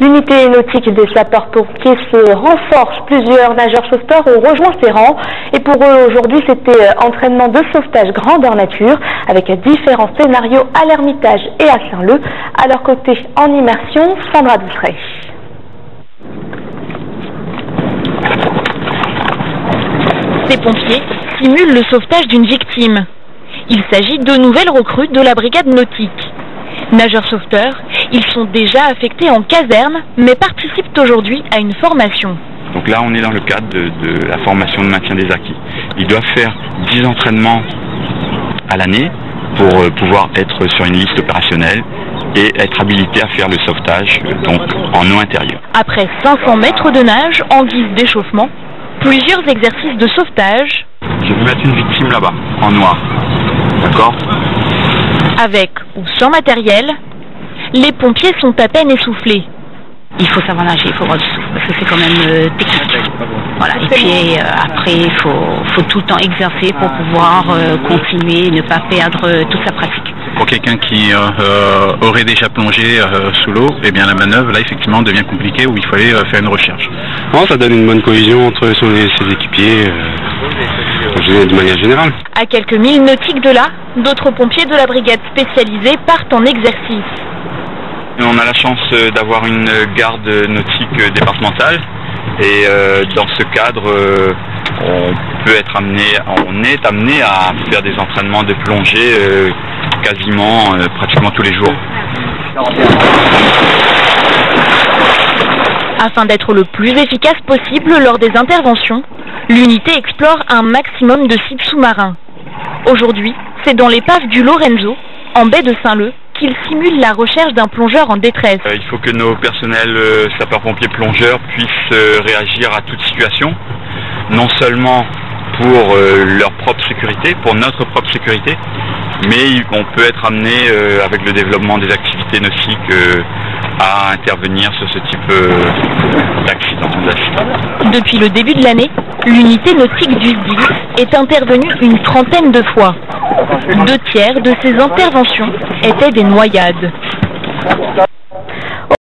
L'unité nautique des sapeurs-pompiers se renforce. Plusieurs nageurs sauveteurs ont rejoint ces rangs. Et pour eux, aujourd'hui, c'était entraînement de sauvetage grandeur nature avec différents scénarios à l'Ermitage et à Saint-Leu. À leur côté, en immersion, Sandra Douceret. Ces pompiers simulent le sauvetage d'une victime. Il s'agit de nouvelles recrues de la brigade nautique. Nageurs sauveteurs, ils sont déjà affectés en caserne, mais participent aujourd'hui à une formation. Donc là, on est dans le cadre de la formation de maintien des acquis. Ils doivent faire 10 entraînements à l'année pour pouvoir être sur une liste opérationnelle et être habilités à faire le sauvetage donc en eau intérieure. Après 500 mètres de nage en guise d'échauffement, plusieurs exercices de sauvetage. Je vais mettre une victime là-bas, en noir. D'accord ? Avec ou sans matériel, les pompiers sont à peine essoufflés. Il faut savoir nager, il faut avoir du souffle, parce que c'est quand même technique. Voilà. Et puis après, il faut tout le temps exercer pour pouvoir continuer et ne pas perdre toute sa pratique. Pour quelqu'un qui aurait déjà plongé sous l'eau, eh bien la manœuvre là effectivement devient compliquée où il fallait faire une recherche. Bon, ça donne une bonne cohésion entre ses équipiers de manière générale. À quelques milles nautiques de là, d'autres pompiers de la brigade spécialisée partent en exercice. On a la chance d'avoir une garde nautique départementale et dans ce cadre, on est amené à faire des entraînements de plongée pratiquement tous les jours. Afin d'être le plus efficace possible lors des interventions, l'unité explore un maximum de sites sous-marins. Aujourd'hui, c'est dans l'épave du Lorenzo, en baie de Saint-Leu, qu'ils simulent la recherche d'un plongeur en détresse. Il faut que nos personnels sapeurs-pompiers plongeurs puissent réagir à toute situation, non seulement pour leur propre sécurité, pour notre propre sécurité, mais on peut être amené, avec le développement des activités nautiques, à intervenir sur ce type d'accident. Depuis le début de l'année, l'unité nautique du SDIS est intervenue une 30aine de fois. 2 tiers de ces interventions étaient des noyades.